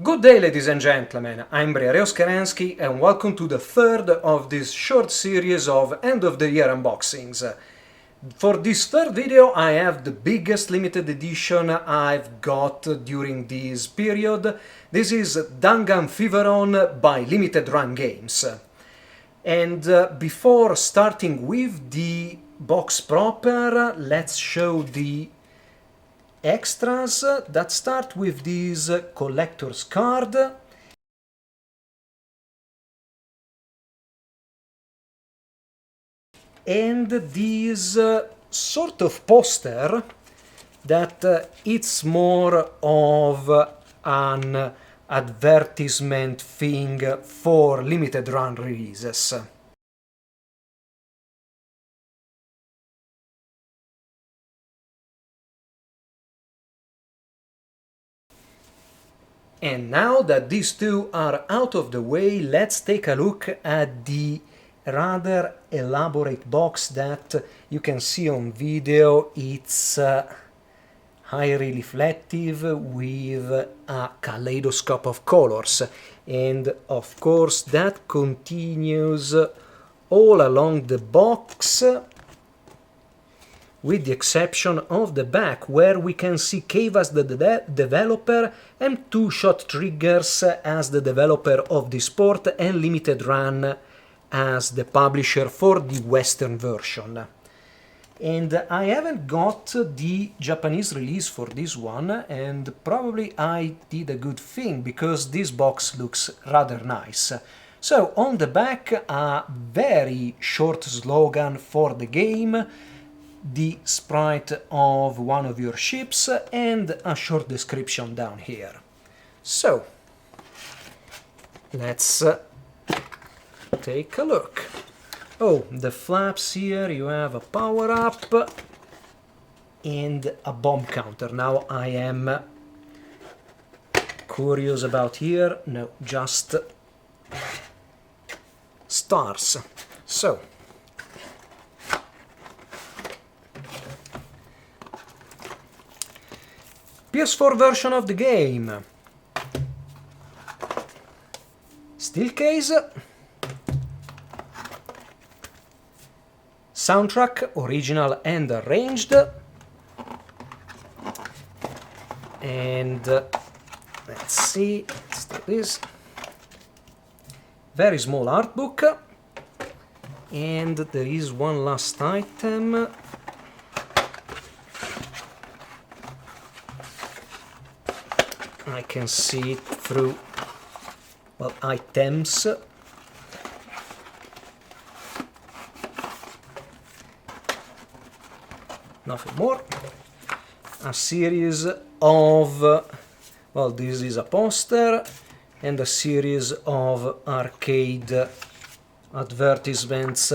Good day, ladies and gentlemen, I'm Briareos Kerensky and welcome to the third of this short series of end-of-the-year unboxings. For this third video I have the biggest limited edition I've got during this period. This is Dangun Feveron by Limited Run Games. And before starting with the box proper, let's show the extras that start with this collector's card and this sort of poster that it's more of an advertisement thing for limited run releases. And now that these two are out of the way, let's take a look at the rather elaborate box that you can see on video. It's highly reflective with a kaleidoscope of colors, and of course that continues all along the box, with the exception of the back, where we can see Cave as the developer and Two Shot Triggers as the developer of the sport and Limited Run as the publisher for the Western version. And I haven't got the Japanese release for this one, and probably I did a good thing because this box looks rather nice. So on the back, a very short slogan for the game, the sprite of one of your ships, and a short description down here. So let's take a look. Oh, the flaps here, you have a power-up and a bomb counter. Now I am curious about here. No, just stars. So PS4 version of the game. Steelcase. Soundtrack, original and arranged. And let's see, let's do this. Very small artbook. And there is one last item. I can see it through, well, items. Nothing more. A series of, well, this is a poster, and a series of arcade advertisements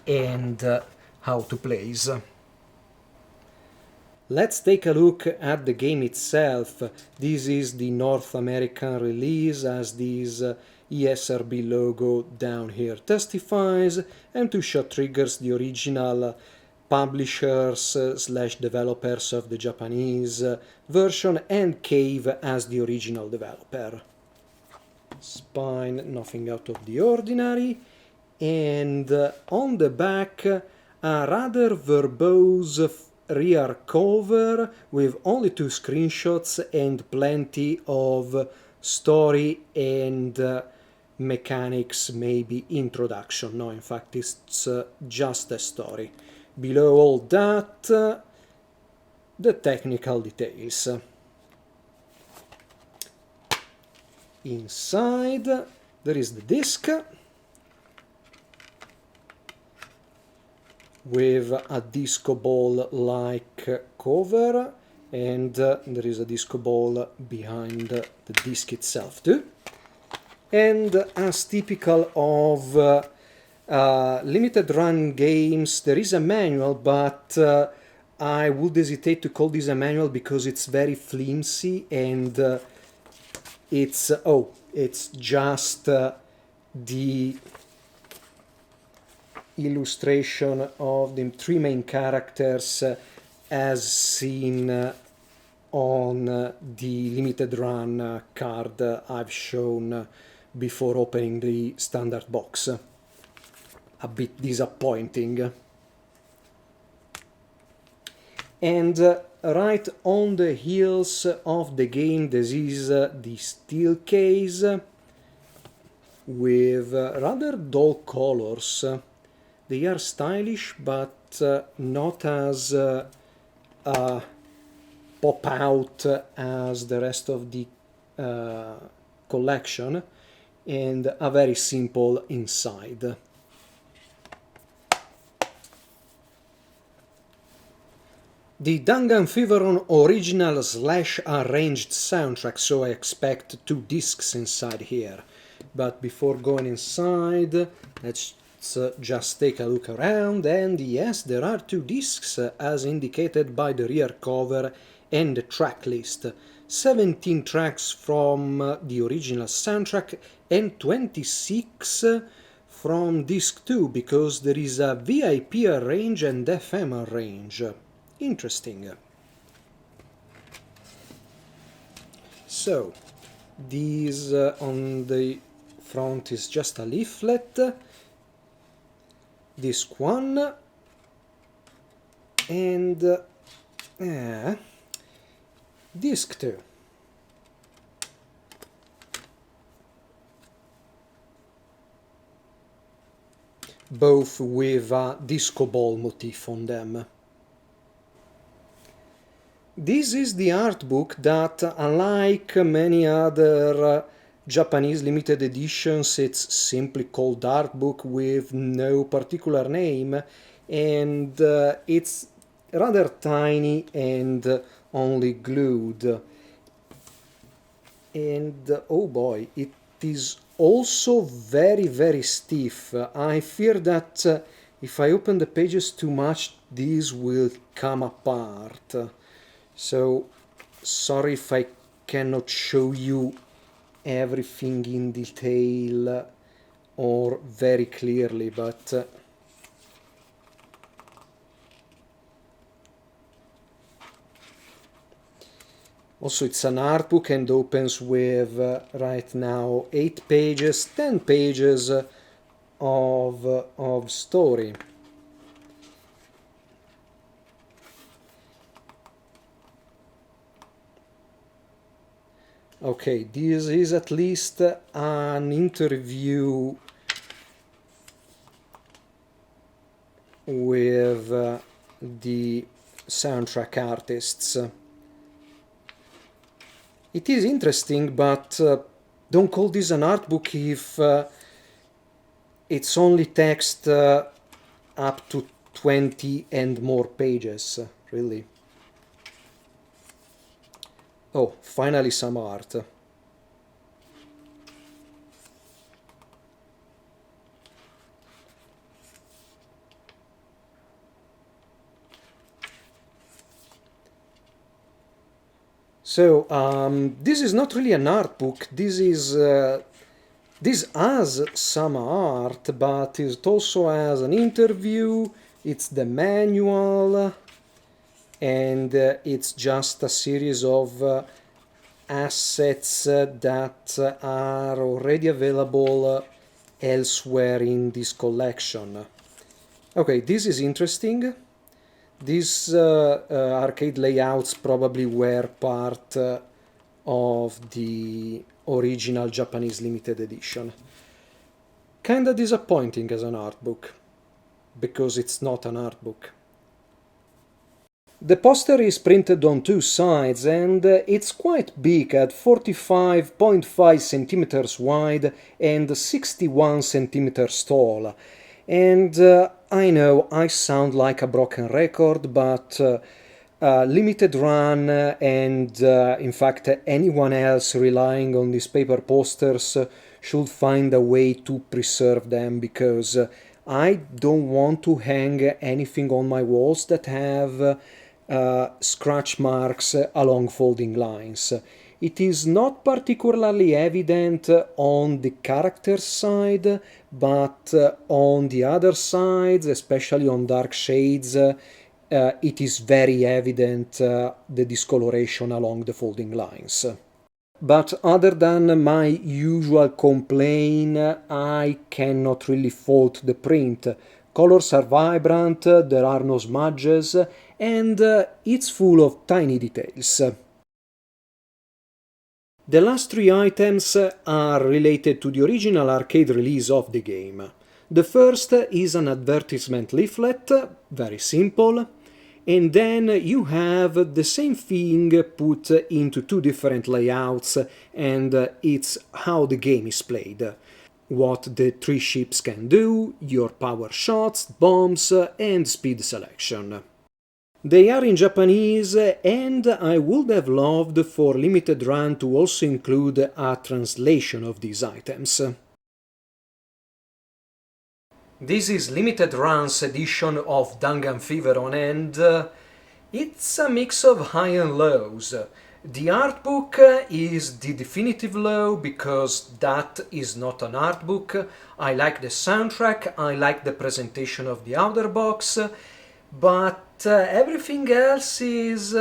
and how to plays. Let's take a look at the game itself. This is the North American release, as this ESRB logo down here testifies, and Two Shot Triggers, the original publishers / developers of the Japanese version, and Cave as the original developer. Spine, nothing out of the ordinary, and on the back a rather verbose rear cover with only 2 screenshots and plenty of story and mechanics, maybe introduction. No, in fact it's just a story. Below all that, the technical details. Inside there is the disc with a disco ball-like cover, and there is a disco ball behind the disc itself too. And as typical of limited run games, there is a manual, but I would hesitate to call this a manual because it's very flimsy, and it's just the illustration of the 3 main characters as seen on the limited run card I've shown before opening the standard box. A bit disappointing. And right on the heels of the game, this is the steel case with rather dull colors. They are stylish, but not as pop out as the rest of the collection, and a very simple inside. The Dangun Feveron original / arranged soundtrack, so I expect 2 discs inside here. But before going inside, let's just take a look around, and yes, there are 2 discs as indicated by the rear cover and the track list. 17 tracks from the original soundtrack and 26 from disc 2, because there is a VIP arrange and FM arrange. Interesting. So, this on the front is just a leaflet, disc 1, and disc 2. Both with a disco ball motif on them. This is the art book that, unlike many other Japanese limited editions, it's simply called art book with no particular name, and it's rather tiny and only glued. And oh boy, it is also very stiff. I fear that if I open the pages too much, these will come apart. So, sorry if I cannot show you everything in detail or very clearly, but also it's an art book and opens with right now 8 pages, 10 pages of story. Okay, this is at least an interview with the soundtrack artists. It is interesting, but don't call this an art book if it's only text up to 20 and more pages, really. Oh, finally some art. So, this is not really an art book. This has some art, but it also has an interview, it's the manual, and it's just a series of assets that are already available elsewhere in this collection. Okay, this is interesting. These arcade layouts probably were part of the original Japanese limited edition. Kinda disappointing as an art book, because it's not an art book. The poster is printed on 2 sides, and it's quite big at 45.5 centimeters wide and 61 centimeters tall. And I know I sound like a broken record, but limited run and in fact anyone else relying on these paper posters should find a way to preserve them, because I don't want to hang anything on my walls that have scratch marks along folding lines. It is not particularly evident on the character side, but on the other sides, especially on dark shades, it is very evident the discoloration along the folding lines. But other than my usual complaint, I cannot really fault the print. Colors are vibrant, there are no smudges, and it's full of tiny details. The last three items are related to the original arcade release of the game. The first is an advertisement leaflet, very simple, and then you have the same thing put into two different layouts, and it's how the game is played. What the three ships can do, your power shots, bombs, and speed selection. They are in Japanese, and I would have loved for Limited Run to also include a translation of these items. This is Limited Run's edition of Dangun Feveron, and it's a mix of high and lows. The artbook is the definitive low because that is not an artbook. I like the soundtrack, I like the presentation of the outer box, but everything else is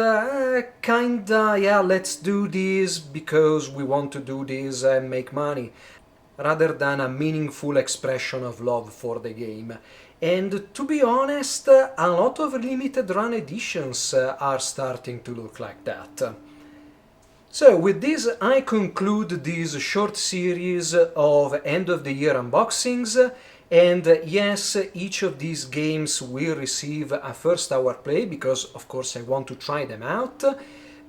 kinda, yeah, let's do this because we want to do this and make money, rather than a meaningful expression of love for the game. And to be honest, a lot of limited run editions are starting to look like that. So with this I conclude this short series of end of the year unboxings, and yes, each of these games will receive a first hour play because of course I want to try them out,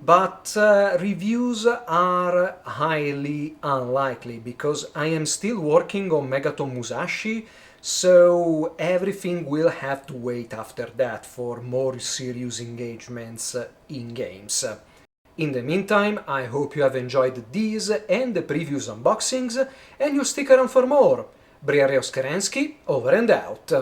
but reviews are highly unlikely because I am still working on Megaton Musashi, so everything will have to wait after that for more serious engagements in games. In the meantime, I hope you have enjoyed these and the previous unboxings, and you stick around for more. Briareo Skerensky, over and out.